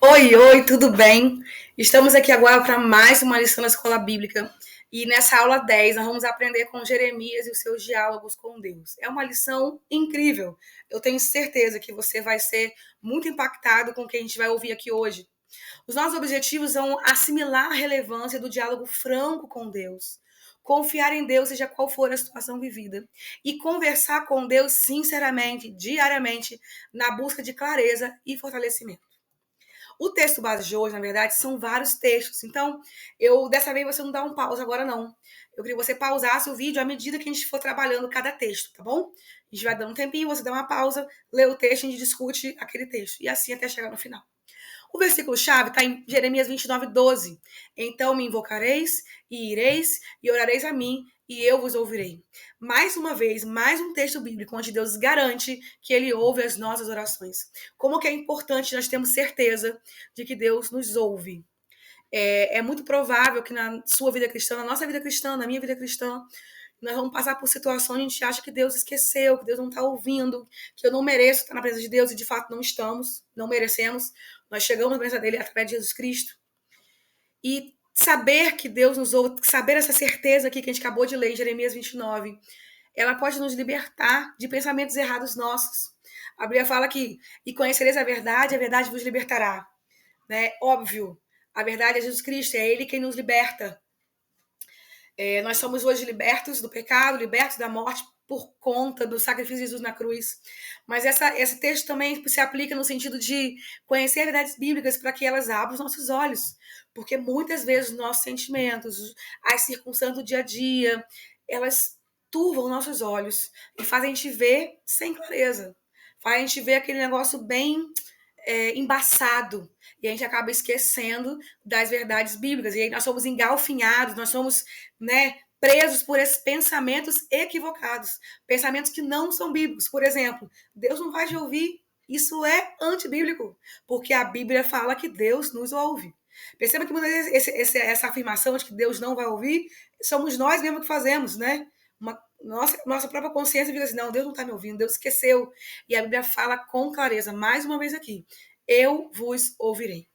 Oi, oi, tudo bem? Estamos aqui agora para mais uma lição da Escola Bíblica. E nessa aula 10 nós vamos aprender com Jeremias e os seus diálogos com Deus. É uma lição incrível. Eu tenho certeza que você vai ser muito impactado com o que a gente vai ouvir aqui hoje. Os nossos objetivos são assimilar a relevância do diálogo franco com Deus, confiar em Deus, seja qual for a situação vivida, e conversar com Deus sinceramente, diariamente, na busca de clareza e fortalecimento. O texto base de hoje, na verdade, são vários textos. Então, dessa vez você não dá um pausa agora, não. Eu queria que você pausasse o vídeo à medida que a gente for trabalhando cada texto, tá bom? A gente vai dando um tempinho, você dá uma pausa, lê o texto, a gente discute aquele texto. E assim até chegar no final. O versículo-chave está em Jeremias 29:12. Então me invocareis, e ireis, e orareis a mim, e eu vos ouvirei. Mais uma vez, mais um texto bíblico onde Deus garante que ele ouve as nossas orações. Como que é importante nós termos certeza de que Deus nos ouve. É muito provável que na sua vida cristã, na nossa vida cristã, na minha vida cristã, nós vamos passar por situações onde a gente acha que Deus esqueceu, que Deus não está ouvindo, que eu não mereço estar na presença de Deus, e de fato não estamos, não merecemos. Nós chegamos na presença dele através de Jesus Cristo. E saber que Deus nos ouve, saber essa certeza aqui que a gente acabou de ler em Jeremias 29, ela pode nos libertar de pensamentos errados nossos. A Bíblia fala que, e conhecereis a verdade vos libertará. Né? Óbvio, a verdade é Jesus Cristo, é ele quem nos liberta. Nós somos hoje libertos do pecado, libertos da morte por conta do sacrifício de Jesus na cruz. Mas esse texto também se aplica no sentido de conhecer verdades bíblicas para que elas abram os nossos olhos. Porque muitas vezes os nossos sentimentos, as circunstâncias do dia a dia, elas turvam nossos olhos e fazem a gente ver sem clareza. Fazem a gente ver aquele negócio bem embaçado. E a gente acaba esquecendo das verdades bíblicas. E aí nós somos engalfinhados, nós somos, né, presos por esses pensamentos equivocados. Pensamentos que não são bíblicos. Por exemplo, Deus não vai te ouvir. Isso é antibíblico. Porque a Bíblia fala que Deus nos ouve. Perceba que muitas vezes essa afirmação de que Deus não vai ouvir, somos nós mesmos que fazemos, né? Nossa própria consciência fica assim, não, Deus não está me ouvindo, Deus esqueceu. E a Bíblia fala com clareza, mais uma vez aqui, eu vos ouvirei.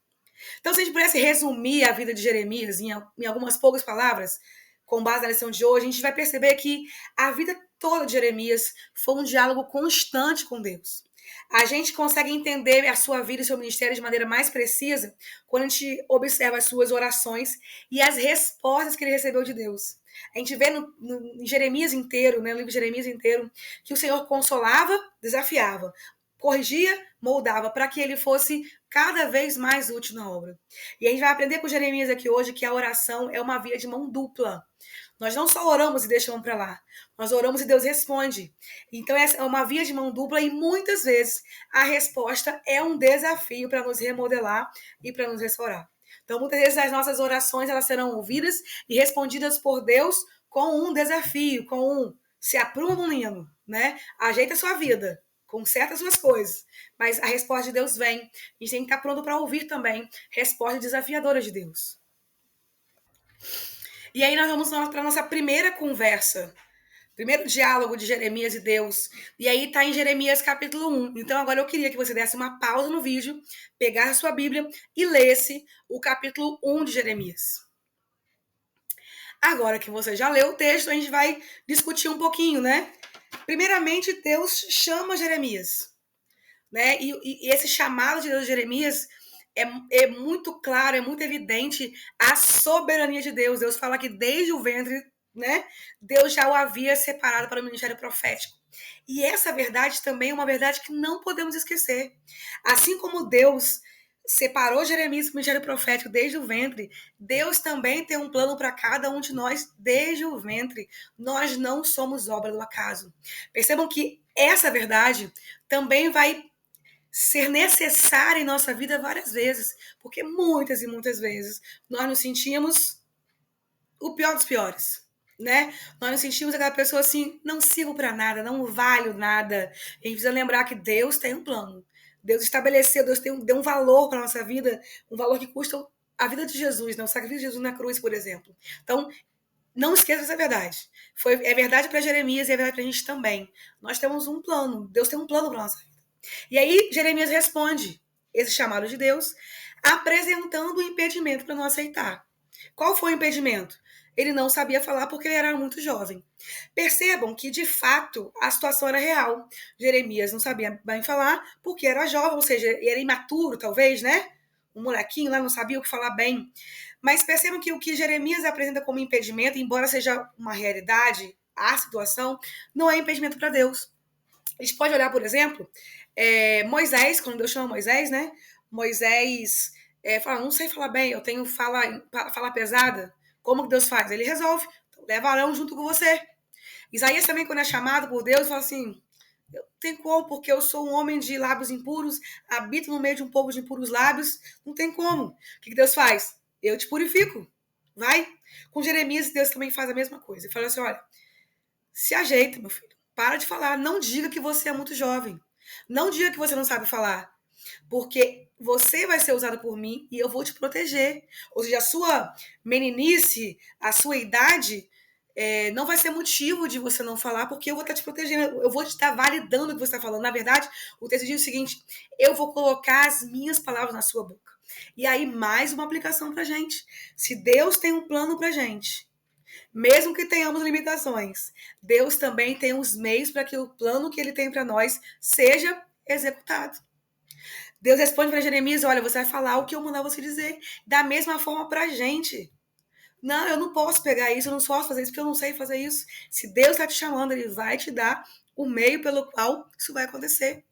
Então, se a gente pudesse resumir a vida de Jeremias em algumas poucas palavras, com base na lição de hoje, a gente vai perceber que a vida toda de Jeremias foi um diálogo constante com Deus. A gente consegue entender a sua vida e seu ministério de maneira mais precisa quando a gente observa as suas orações e as respostas que ele recebeu de Deus. A gente vê em Jeremias inteiro, né, no livro de Jeremias inteiro, que o Senhor consolava, desafiava, corrigia, moldava, para que ele fosse cada vez mais útil na obra. E a gente vai aprender com Jeremias aqui hoje que a oração é uma via de mão dupla. Nós não só oramos e deixamos para lá, nós oramos e Deus responde. Então, essa é uma via de mão dupla e muitas vezes a resposta é um desafio para nos remodelar e para nos restaurar. Então, muitas vezes as nossas orações elas serão ouvidas e respondidas por Deus com um desafio, com um se apruma, menino, né? Ajeita a sua vida, conserta as suas coisas. Mas a resposta de Deus vem. A gente tem que estar pronto para ouvir também respostas desafiadoras de Deus. E aí nós vamos para a nossa primeira conversa. Primeiro diálogo de Jeremias e Deus. E aí está em Jeremias capítulo 1. Então agora eu queria que você desse uma pausa no vídeo, pegasse a sua Bíblia e lesse o capítulo 1 de Jeremias. Agora que você já leu o texto, a gente vai discutir um pouquinho, né? Primeiramente, Deus chama Jeremias. Né? E esse chamado de Deus de Jeremias é muito claro, é muito evidente a soberania de Deus. Deus fala que desde o ventre, né, Deus já o havia separado para o ministério profético. E essa verdade também é uma verdade que não podemos esquecer. Assim como Deus separou Jeremias para o ministério profético desde o ventre, Deus também tem um plano para cada um de nós desde o ventre. Nós não somos obra do acaso. Percebam que essa verdade também vai ser necessária em nossa vida várias vezes, porque muitas e muitas vezes nós nos sentimos o pior dos piores, né? Nós nos sentimos aquela pessoa assim, não sirvo para nada, não valho nada. A gente precisa lembrar que Deus tem um plano. Deus estabeleceu, Deus deu um valor para nossa vida, um valor que custa a vida de Jesus, né? O sacrifício de Jesus na cruz, por exemplo. Então, não esqueça essa verdade. É verdade para Jeremias e é verdade para a gente também. Nós temos um plano. Deus tem um plano para nossa vida. E aí Jeremias responde. esse chamado de Deus, apresentando um impedimento para não aceitar. Qual foi o impedimento? Ele não sabia falar porque ele era muito jovem. Percebam que, de fato, a situação era real. Jeremias não sabia bem falar porque era jovem, ou seja, ele era imaturo, talvez, né? Um molequinho lá não sabia o que falar bem. Mas percebam que o que Jeremias apresenta como impedimento, embora seja uma realidade, a situação, não é impedimento para Deus. A gente pode olhar, por exemplo, Moisés, quando Deus chama Moisés, né? Moisés fala, não sei falar bem, eu tenho fala pesada. Como que Deus faz? Ele resolve. Então, leva Arão junto com você. Isaías também, quando é chamado por Deus, fala assim, eu tenho como, porque eu sou um homem de lábios impuros, habito no meio de um povo de impuros lábios, não tem como. O que Deus faz? Eu te purifico. Vai. Com Jeremias, Deus também faz a mesma coisa. Ele fala assim, olha, se ajeita, meu filho. Para de falar. Não diga que você é muito jovem. Não diga que você não sabe falar. Porque você vai ser usado por mim e eu vou te proteger. Ou seja, a sua meninice, a sua idade, não vai ser motivo de você não falar, porque eu vou estar te protegendo. Eu vou estar validando o que você está falando. Na verdade, o texto diz o seguinte, eu vou colocar as minhas palavras na sua boca. E aí, mais uma aplicação pra gente. Se Deus tem um plano pra gente, mesmo que tenhamos limitações, Deus também tem os meios para que o plano que ele tem para nós seja executado. Deus responde para Jeremias, olha, você vai falar o que eu mandar você dizer. Da mesma forma para a gente. Não, eu não posso pegar isso, eu não posso fazer isso, porque eu não sei fazer isso. Se Deus está te chamando, ele vai te dar o meio pelo qual isso vai acontecer.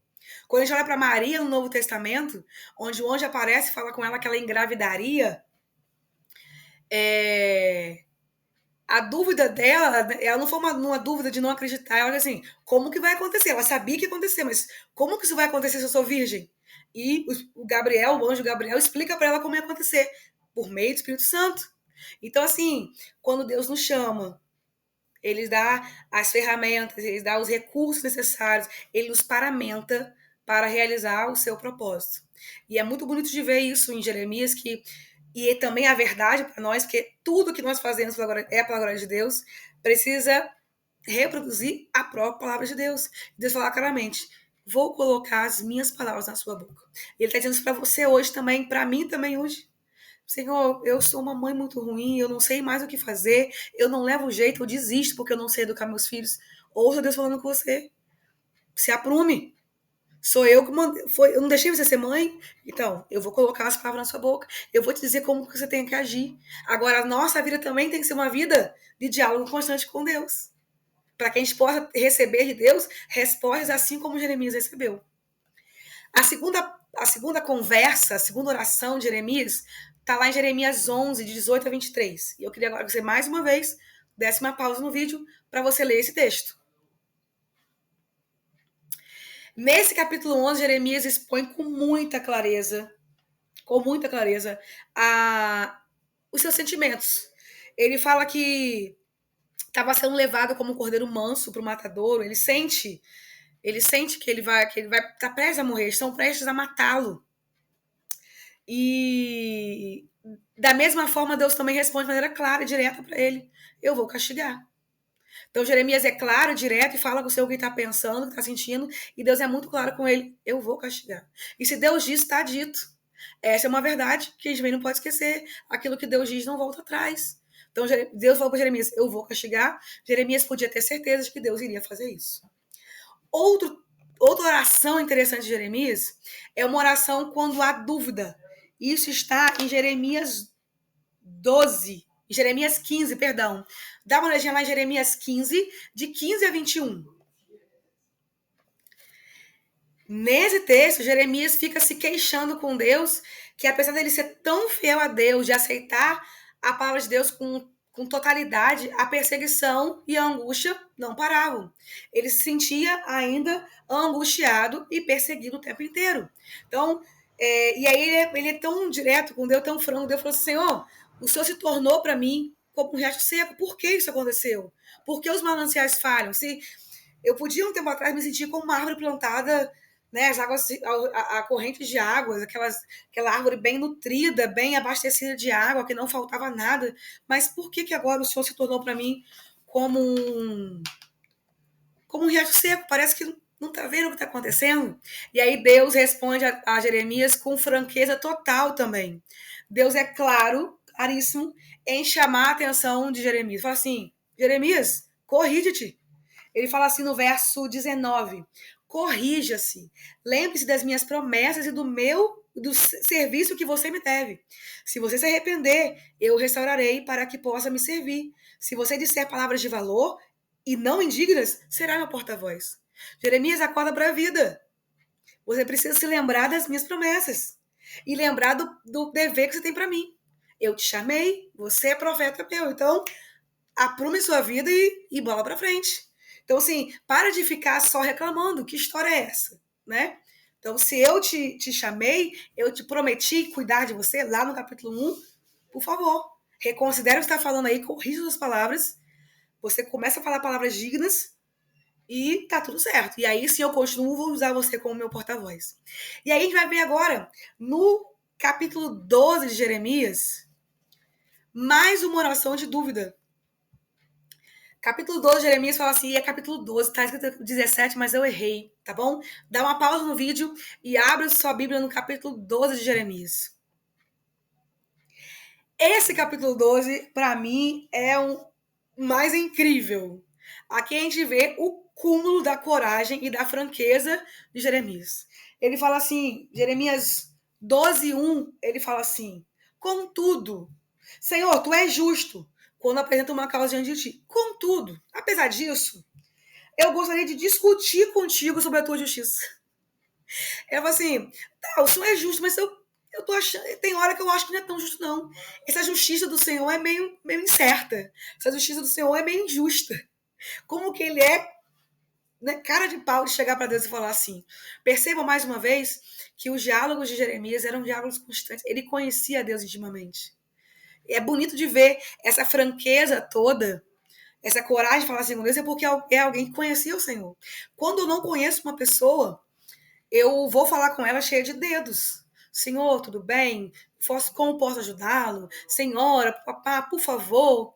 Quando a gente olha para Maria no Novo Testamento, onde o anjo aparece e fala com ela que ela engravidaria, a dúvida dela, ela não foi uma dúvida de não acreditar. Ela assim, como que vai acontecer? Ela sabia que ia acontecer, mas como que isso vai acontecer se eu sou virgem? E o Gabriel, o anjo Gabriel, explica para ela como ia acontecer, por meio do Espírito Santo. Então, assim, quando Deus nos chama, ele dá as ferramentas, ele dá os recursos necessários, ele nos paramenta para realizar o seu propósito. E é muito bonito de ver isso em Jeremias, e também a verdade para nós, porque tudo que nós fazemos é pela glória de Deus, precisa reproduzir a própria palavra de Deus. Deus fala claramente, vou colocar as minhas palavras na sua boca. E ele está dizendo isso para você hoje também, para mim também hoje. Senhor, eu sou uma mãe muito ruim, eu não sei mais o que fazer, eu não levo jeito, eu desisto porque eu não sei educar meus filhos. Ouça Deus falando com você. Se aprume. Sou eu que mandei, eu não deixei você ser mãe? Então, eu vou colocar as palavras na sua boca. Eu vou te dizer como que você tem que agir. Agora, a nossa vida também tem que ser uma vida de diálogo constante com Deus. Para que a gente possa receber de Deus respostas assim como Jeremias recebeu. A segunda conversa, a segunda oração de Jeremias, está lá em Jeremias 11, de 18 a 23. E eu queria agora que você, mais uma vez, desse uma pausa no vídeo para você ler esse texto. Nesse capítulo 11, Jeremias expõe com muita clareza, os seus sentimentos. Ele fala que estava sendo levado como um cordeiro manso para o matadouro. Ele sente que ele vai estar prestes a morrer, estão prestes a matá-lo. E da mesma forma, Deus também responde de maneira clara e direta para ele: eu vou castigar. Então, Jeremias é claro, direto, e fala com o seu o que está pensando, o que está sentindo, e Deus é muito claro com ele: eu vou castigar. E se Deus diz, está dito. Essa é uma verdade que a gente também não pode esquecer. Aquilo que Deus diz não volta atrás. Então, Deus falou para Jeremias: eu vou castigar. Jeremias podia ter certeza de que Deus iria fazer isso. Outra oração interessante de Jeremias é uma oração quando há dúvida. Isso está em Jeremias 12, Jeremias 15, perdão. Dá uma olhadinha lá em Jeremias 15, de 15 a 21. Nesse texto, Jeremias fica se queixando com Deus, que apesar dele ser tão fiel a Deus, de aceitar a palavra de Deus com totalidade, a perseguição e a angústia não paravam. Ele se sentia ainda angustiado e perseguido o tempo inteiro. Então, e aí ele é tão direto com Deus, tão franco. Deus falou assim: Senhor, o Senhor se tornou para mim como um riacho seco. Por que isso aconteceu? Por que os mananciais falham? Se eu podia, um tempo atrás, me sentir como uma árvore plantada, né, as águas, a corrente de águas, aquela árvore bem nutrida, bem abastecida de água, que não faltava nada. Mas por que agora o Senhor se tornou para mim como um riacho seco? Parece que Não está vendo o que está acontecendo? E aí Deus responde a Jeremias com franqueza total também. Deus é claro, claríssimo, em chamar a atenção de Jeremias. Fala assim, Jeremias, corrige-te. Ele fala assim no verso 19, corrija-se, lembre-se das minhas promessas e do serviço que você me deve. Se você se arrepender, eu restaurarei para que possa me servir. Se você disser palavras de valor e não indignas, será meu porta-voz. Jeremias, acorda para a vida. Você precisa se lembrar das minhas promessas e lembrar do dever que você tem para mim. Eu te chamei, você é profeta meu, então aprume sua vida e bola para frente. Então, assim, para de ficar só reclamando. Que história é essa, né? Então, se eu te chamei, eu te prometi cuidar de você, lá no capítulo 1, por favor, reconsidere o que você está falando aí, corrija suas palavras, você começa a falar palavras dignas e tá tudo certo. E aí, sim, eu continuo, vou usar você como meu porta-voz. E aí, a gente vai ver agora, no capítulo 12 de Jeremias, mais uma oração de dúvida. Capítulo 12 de Jeremias fala assim, é capítulo 12, tá escrito 17, mas eu errei, tá bom? Dá uma pausa no vídeo e abre sua Bíblia no capítulo 12 de Jeremias. Esse capítulo 12, para mim, é o mais incrível. Aqui a gente vê o cúmulo da coragem e da franqueza de Jeremias. Ele fala assim, Jeremias 12:1, ele fala assim, contudo, Senhor, tu és justo quando apresenta uma causa diante de ti. Contudo, apesar disso, eu gostaria de discutir contigo sobre a tua justiça. Eu falo assim, tá, o Senhor é justo, mas eu tô achando, tem hora que eu acho que não é tão justo, não. Essa justiça do Senhor é meio incerta. Essa justiça do Senhor é meio injusta. Como que ele é, né, cara de pau de chegar para Deus e falar assim. Percebam mais uma vez que os diálogos de Jeremias eram diálogos constantes. Ele conhecia Deus intimamente. É bonito de ver essa franqueza toda, essa coragem de falar assim com Deus, é porque é alguém que conhecia o Senhor. Quando eu não conheço uma pessoa, eu vou falar com ela cheia de dedos. Senhor, tudo bem? Como posso ajudá-lo? Senhora, papá, por favor.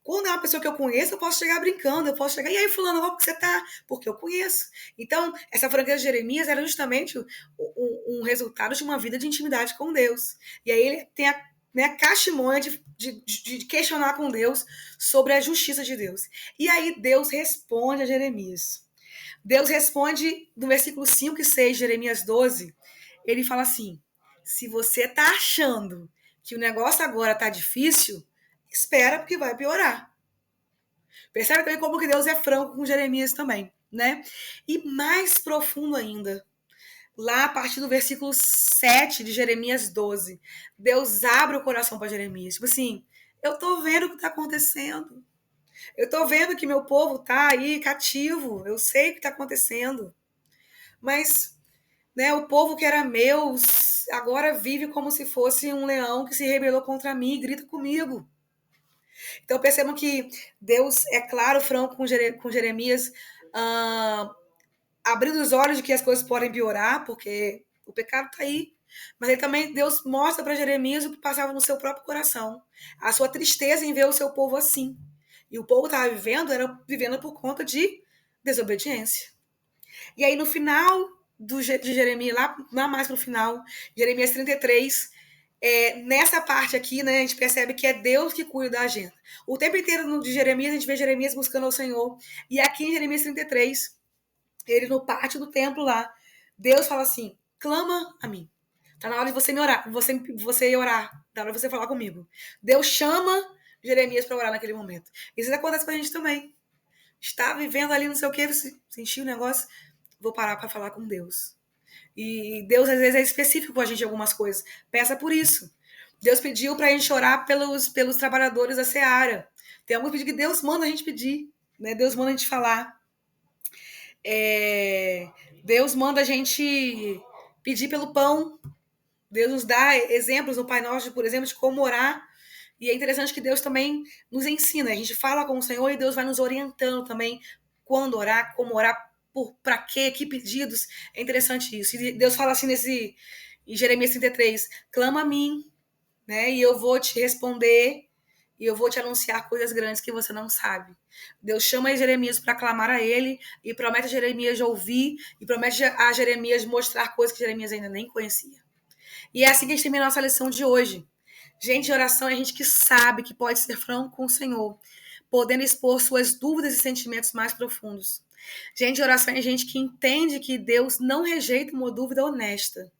Quando é uma pessoa que eu conheço, eu posso chegar brincando, eu posso chegar, e aí, fulano, como que você tá? Porque eu conheço. Então, essa franqueza de Jeremias era justamente um resultado de uma vida de intimidade com Deus. E aí ele tem a caiximônia de questionar com Deus sobre a justiça de Deus. E aí Deus responde a Jeremias. Deus responde no versículo 5 e 6 de Jeremias 12, ele fala assim, se você tá achando que o negócio agora tá difícil, espera porque vai piorar. Percebe também como que Deus é franco com Jeremias também, né? E mais profundo ainda, lá a partir do versículo 7 de Jeremias 12, Deus abre o coração para Jeremias. Tipo assim, eu tô vendo o que tá acontecendo. Eu tô vendo que meu povo tá aí cativo. Eu sei o que tá acontecendo. Mas, né, o povo que era meu agora vive como se fosse um leão que se rebelou contra mim e grita comigo. Então percebam que Deus é claro, franco com Jeremias, abrindo os olhos de que as coisas podem piorar, porque o pecado está aí. Mas ele também, Deus mostra para Jeremias o que passava no seu próprio coração. A sua tristeza em ver o seu povo assim. E o povo estava vivendo por conta de desobediência. E aí no final de Jeremias, lá mais no final, Jeremias 33, nessa parte aqui, né, a gente percebe que é Deus que cuida da agenda. O tempo inteiro de Jeremias, a gente vê Jeremias buscando ao Senhor. E aqui em Jeremias 33, ele no pátio do templo lá, Deus fala assim, clama a mim. Tá na hora de você me orar, você orar, tá na hora de você falar comigo. Deus chama Jeremias para orar naquele momento. Isso acontece com a gente também. Está vivendo ali não sei o que, sentiu o negócio, vou parar para falar com Deus. E Deus às vezes é específico com a gente em algumas coisas. Peça por isso. Deus pediu para a gente orar pelos trabalhadores da seara. Tem alguns pedidos que Deus manda a gente pedir, né? Deus manda a gente falar. Deus manda a gente pedir pelo pão. Deus nos dá exemplos no Pai Nosso, por exemplo, de como orar. E é interessante que Deus também nos ensina. A gente fala com o Senhor e Deus vai nos orientando também quando orar, como orar, para quê, que pedidos. É interessante isso. E Deus fala assim em Jeremias 33, clama a mim, né? E eu vou te responder e eu vou te anunciar coisas grandes que você não sabe. Deus chama Jeremias para clamar a ele e promete a Jeremias ouvir e promete a Jeremias mostrar coisas que Jeremias ainda nem conhecia. E é assim que a gente termina a nossa lição de hoje. Gente de oração é gente que sabe que pode ser franco com o Senhor, podendo expor suas dúvidas e sentimentos mais profundos. Gente de oração é gente que entende que Deus não rejeita uma dúvida honesta.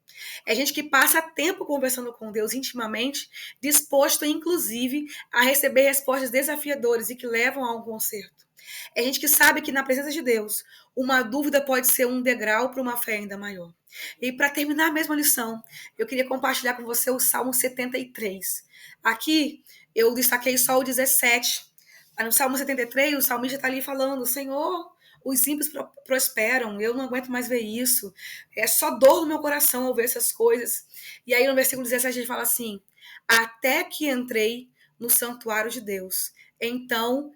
É gente que passa tempo conversando com Deus intimamente, disposto, inclusive, a receber respostas desafiadoras e que levam a um conserto. É gente que sabe que na presença de Deus, uma dúvida pode ser um degrau para uma fé ainda maior. E para terminar a mesma lição, eu queria compartilhar com você o Salmo 73. Aqui eu destaquei só o 17. No Salmo 73, o salmista está ali falando: Senhor, os ímpios prosperam, eu não aguento mais ver isso. É só dor no meu coração ao ver essas coisas. E aí no versículo 17 ele fala assim: até que entrei no santuário de Deus, então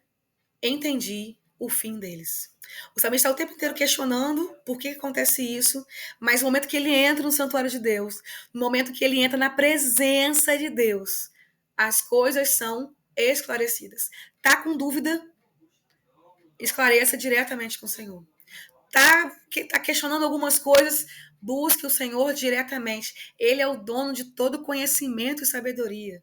entendi o fim deles. O salmista está o tempo inteiro questionando por que acontece isso, mas no momento que ele entra no santuário de Deus, no momento que ele entra na presença de Deus, as coisas são esclarecidas. Tá com dúvida? Esclareça diretamente com o Senhor. Tá questionando algumas coisas? Busque o Senhor diretamente. Ele é o dono de todo conhecimento e sabedoria.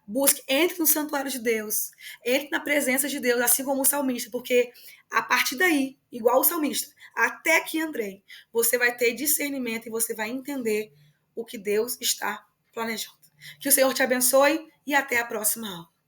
Busque, entre no santuário de Deus, entre na presença de Deus, assim como o salmista, porque a partir daí, igual o salmista, até que entrei, você vai ter discernimento e você vai entender o que Deus está planejando. Que o Senhor te abençoe e até a próxima aula.